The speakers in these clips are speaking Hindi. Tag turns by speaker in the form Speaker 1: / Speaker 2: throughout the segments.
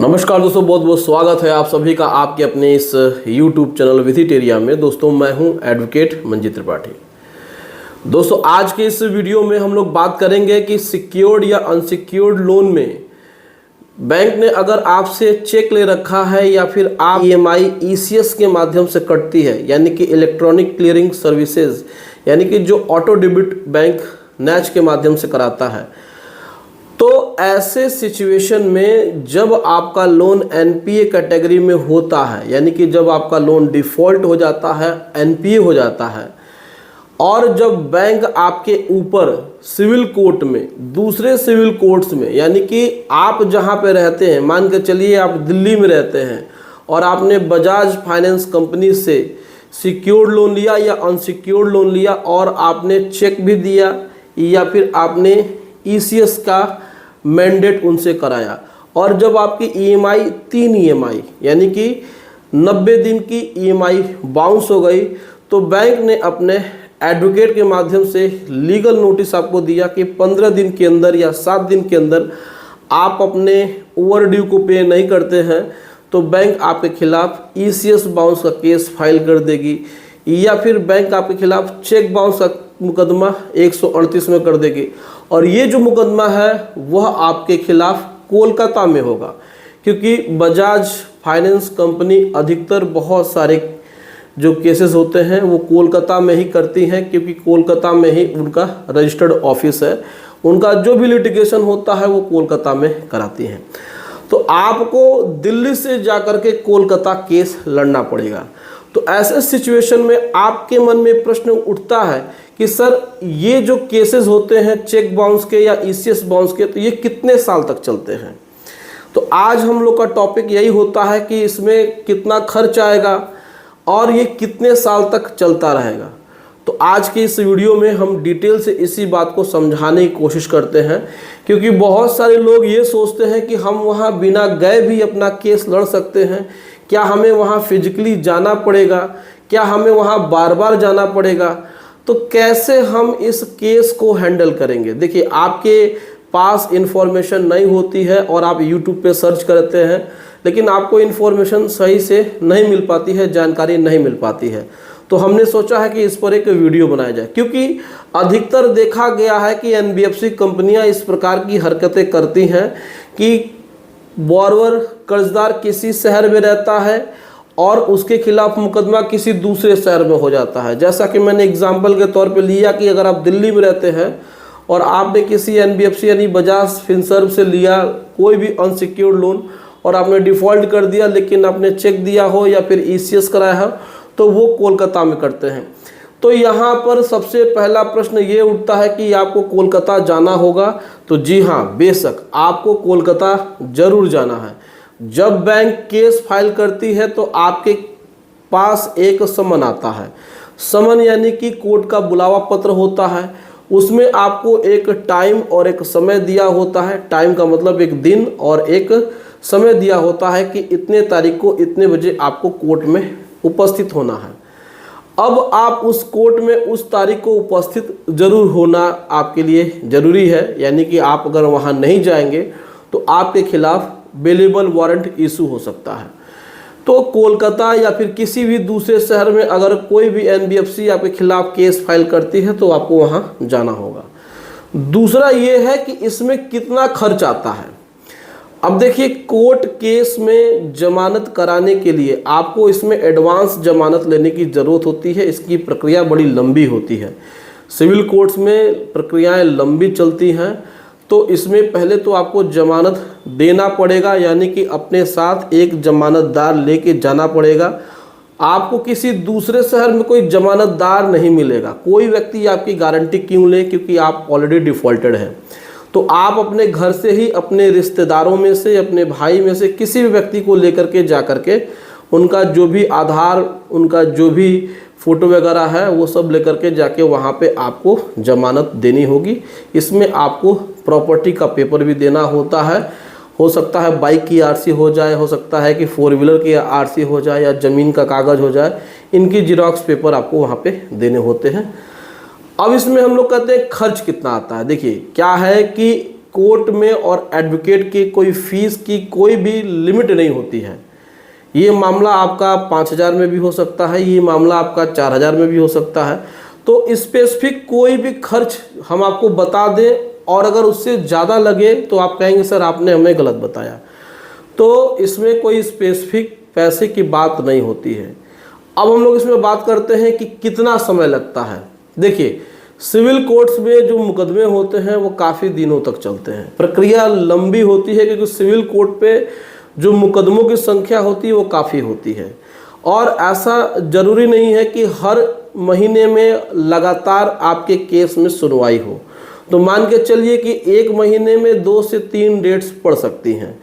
Speaker 1: नमस्कार दोस्तों, बहुत बहुत स्वागत है आप सभी का आपके अपने इस YouTube चैनल विजिटेरिया में। दोस्तों मैं हूं एडवोकेट मंजीत त्रिपाठी। दोस्तों आज के इस वीडियो में हम लोग बात करेंगे कि सिक्योर्ड या अनसिक्योर्ड लोन में बैंक ने अगर आपसे चेक ले रखा है या फिर आप EMI ECS के माध्यम से कटती है, यानी कि इलेक्ट्रॉनिक क्लियरिंग सर्विसेज, यानी कि जो ऑटो डेबिट बैंक NACH के माध्यम से कराता है, तो ऐसे सिचुएशन में जब आपका लोन NPA कैटेगरी में होता है, यानी कि जब आपका लोन डिफ़ॉल्ट हो जाता है, NPA हो जाता है, और जब बैंक आपके ऊपर सिविल कोर्ट में, दूसरे सिविल कोर्ट्स में, यानी कि आप जहां पे रहते हैं, मान के चलिए आप दिल्ली में रहते हैं और आपने बजाज फाइनेंस कंपनी से सिक्योर्ड लोन लिया या अनसिक्योर्ड लोन लिया और आपने चेक भी दिया या फिर आपने ECS का मैंडेट उनसे कराया, और जब आपकी EMI 3 EMI यानी कि 90 दिन की EMI बाउंस हो गई, तो बैंक ने अपने एडवोकेट के माध्यम से लीगल नोटिस आपको दिया कि 15 दिन के अंदर या 7 दिन के अंदर आप अपने ओवर ड्यू को पे नहीं करते हैं तो बैंक आपके खिलाफ ECS बाउंस का केस फाइल कर देगी, या फिर बैंक आपके खिलाफ चेक बाउंस का मुकदमा 138 में कर देगी। और ये जो मुकदमा है वह आपके खिलाफ कोलकाता में होगा, क्योंकि बजाज फाइनेंस कंपनी अधिकतर बहुत सारे जो केसेस होते हैं वो कोलकाता में ही करती हैं, क्योंकि कोलकाता में ही उनका रजिस्टर्ड ऑफिस है। उनका जो भी लिटिगेशन होता है वो कोलकाता में कराती हैं। तो आपको दिल्ली से जाकर के कोलकाता केस लड़ना पड़ेगा। तो ऐसे सिचुएशन में आपके मन में प्रश्न उठता है कि सर ये जो केसेस होते हैं चेक बाउंस के या ECS बाउंस के, तो ये कितने साल तक चलते हैं। तो आज हम लोग का टॉपिक यही होता है कि इसमें कितना खर्च आएगा और ये कितने साल तक चलता रहेगा। तो आज की इस वीडियो में हम डिटेल से इसी बात को समझाने की कोशिश करते हैं, क्योंकि बहुत सारे लोग ये सोचते हैं कि हम वहाँ बिना गए भी अपना केस लड़ सकते हैं। क्या हमें वहाँ फिजिकली जाना पड़ेगा? क्या हमें वहाँ बार बार जाना पड़ेगा? तो कैसे हम इस केस को हैंडल करेंगे? देखिए, आपके पास इन्फॉर्मेशन नहीं होती है और आप YouTube पे सर्च करते हैं, लेकिन आपको इन्फॉर्मेशन सही से नहीं मिल पाती है, जानकारी नहीं मिल पाती है। तो हमने सोचा है कि इस पर एक वीडियो बनाया जाए, क्योंकि अधिकतर देखा गया है कि NBFC कंपनियां इस प्रकार की हरकतें करती हैं कि बॉरोवर कर्जदार किसी शहर में रहता है और उसके खिलाफ मुकदमा किसी दूसरे शहर में हो जाता है। जैसा कि मैंने एग्जाम्पल के तौर पे लिया कि अगर आप दिल्ली में रहते हैं और आपने किसी NBFC यानी बजाज फिनसर्व से लिया कोई भी अनसिक्योर्ड लोन और आपने डिफ़ॉल्ट कर दिया, लेकिन आपने चेक दिया हो या फिर ECS कराया हो, तो वो कोलकाता में करते हैं। तो यहाँ पर सबसे पहला प्रश्न ये उठता है कि आपको कोलकाता जाना होगा। तो जी हाँ, बेशक आपको कोलकाता ज़रूर जाना है। जब बैंक केस फाइल करती है तो आपके पास एक समन आता है। समन यानी कि कोर्ट का बुलावा पत्र होता है। उसमें आपको एक टाइम और एक समय दिया होता है। टाइम का मतलब एक दिन और एक समय दिया होता है कि इतने तारीख को इतने बजे आपको कोर्ट में उपस्थित होना है। अब आप उस कोर्ट में उस तारीख को उपस्थित जरूर होना आपके लिए ज़रूरी है, यानी कि आप अगर वहाँ नहीं जाएंगे तो आपके खिलाफ बेलेबल वारंट इशू हो सकता है। तो कोलकाता या फिर किसी भी दूसरे शहर में अगर कोई भी NBFC आपके खिलाफ केस फाइल करती है तो आपको वहाँ जाना होगा। दूसरा ये है कि इसमें कितना खर्च आता है। अब देखिए, कोर्ट केस में जमानत कराने के लिए आपको इसमें एडवांस जमानत लेने की ज़रूरत होती है। इसकी प्रक्रिया बड़ी लंबी होती है। सिविल कोर्ट्स में प्रक्रियाएं लंबी चलती हैं, तो इसमें पहले तो आपको जमानत देना पड़ेगा, यानी कि अपने साथ एक जमानतदार लेके जाना पड़ेगा। आपको किसी दूसरे शहर में कोई जमानतदार नहीं मिलेगा। कोई व्यक्ति आपकी गारंटी क्यों ले, क्योंकि आप ऑलरेडी डिफ़ॉल्टेड हैं। तो आप अपने घर से ही अपने रिश्तेदारों में से, अपने भाई में से किसी भी व्यक्ति को लेकर के जा कर के उनका जो भी आधार, उनका जो भी फ़ोटो वगैरह है वो सब लेकर के जाके वहाँ पे आपको ज़मानत देनी होगी। इसमें आपको प्रॉपर्टी का पेपर भी देना होता है। हो सकता है बाइक की RC हो जाए, हो सकता है कि 4 व्हीलर की RC हो जाए, या ज़मीन का कागज़ हो जाए। इनकी जिरॉक्स पेपर आपको वहाँ पे देने होते हैं। अब इसमें हम लोग कहते हैं खर्च कितना आता है। देखिए, क्या है कि कोर्ट में और एडवोकेट की कोई फीस की कोई भी लिमिट नहीं होती है। ये मामला आपका 5,000 में भी हो सकता है, ये मामला आपका 4,000 में भी हो सकता है। तो स्पेसिफिक कोई भी खर्च हम आपको बता दें और अगर उससे ज़्यादा लगे तो आप कहेंगे सर आपने हमें गलत बताया। तो इसमें कोई स्पेसिफिक पैसे की बात नहीं होती है। अब हम लोग इसमें बात करते हैं कि कितना समय लगता है। देखिए, सिविल कोर्ट्स में जो मुकदमे होते हैं वो काफ़ी दिनों तक चलते हैं, प्रक्रिया लंबी होती है क्योंकि सिविल कोर्ट पे जो मुकदमों की संख्या होती है वो काफ़ी होती है। और ऐसा ज़रूरी नहीं है कि हर महीने में लगातार आपके केस में सुनवाई हो। तो मान के चलिए कि एक महीने में 2 से 3 डेट्स पड़ सकती हैं,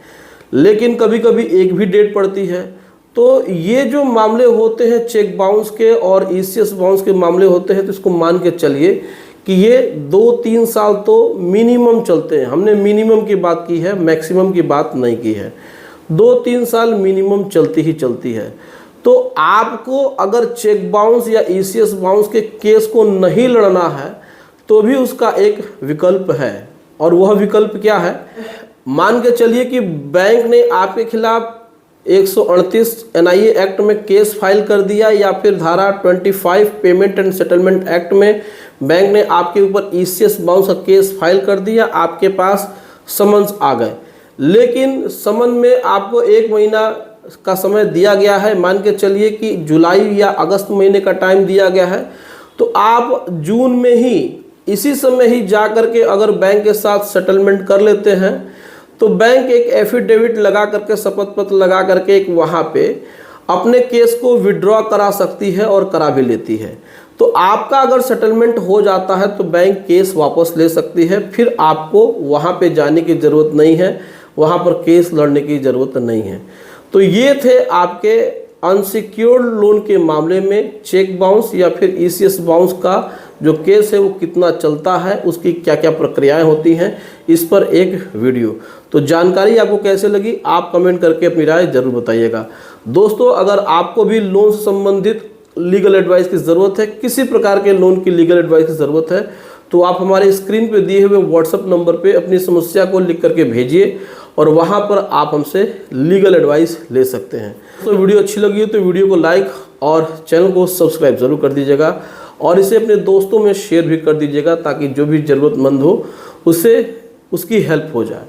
Speaker 1: लेकिन कभी कभी एक भी डेट पड़ती है। तो ये जो मामले होते हैं चेक बाउंस के और ईसीएस बाउंस के मामले होते हैं, तो इसको मान के चलिए कि ये 2-3 साल तो मिनिमम चलते हैं। हमने मिनिमम की बात की है, मैक्सिमम की बात नहीं की है। 2-3 साल मिनिमम चलती ही चलती है। तो आपको अगर चेक बाउंस या ईसीएस बाउंस के केस को नहीं लड़ना है तो भी उसका एक विकल्प है। और वह विकल्प क्या है? मान के चलिए कि बैंक ने आपके खिलाफ 138 एनआईए एक्ट में केस फाइल कर दिया, या फिर धारा 25 पेमेंट एंड सेटलमेंट एक्ट में बैंक ने आपके ऊपर ईसीएस बाउंस का केस फाइल कर दिया, आपके पास समन्स आ गए। लेकिन समन में आपको 1 महीना का समय दिया गया है, मान के चलिए कि जुलाई या अगस्त महीने का टाइम दिया गया है। तो आप जून में ही इसी समय ही जा करके अगर बैंक के साथ सेटलमेंट कर लेते हैं तो बैंक एक एफिडेविट लगा करके, शपथ पत्र लगा करके एक वहाँ पे अपने केस को विड्रॉ करा सकती है और करा भी लेती है। तो आपका अगर सेटलमेंट हो जाता है तो बैंक केस वापस ले सकती है, फिर आपको वहाँ पे जाने की ज़रूरत नहीं है, वहाँ पर केस लड़ने की ज़रूरत नहीं है। तो ये थे आपके अनसिक्योर्ड लोन के मामले में चेक बाउंस या फिर ईसीएस बाउंस का जो केस है वो कितना चलता है, उसकी क्या क्या प्रक्रियाएं होती हैं, इस पर एक वीडियो। तो जानकारी आपको कैसे लगी आप कमेंट करके अपनी राय जरूर बताइएगा। दोस्तों, अगर आपको भी लोन से संबंधित लीगल एडवाइस की ज़रूरत है, किसी प्रकार के लोन की लीगल एडवाइस की ज़रूरत है, तो आप हमारे स्क्रीन पे दिए हुए व्हाट्सएप नंबर पे अपनी समस्या को लिख करके भेजिए और वहाँ पर आप हमसे लीगल एडवाइस ले सकते हैं। तो वीडियो अच्छी लगी हो तो वीडियो को लाइक और चैनल को सब्सक्राइब ज़रूर कर दीजिएगा और इसे अपने दोस्तों में शेयर भी कर दीजिएगा ताकि जो भी ज़रूरतमंद हो उसे उसकी हेल्प हो जाए।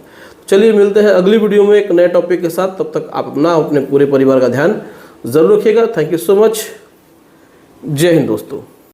Speaker 1: चलिए मिलते हैं अगली वीडियो में एक नए टॉपिक के साथ। तब तक आप अपना अपने पूरे परिवार का ध्यान ज़रूर रखिएगा। Thank you so much. जय हिंद दोस्तों।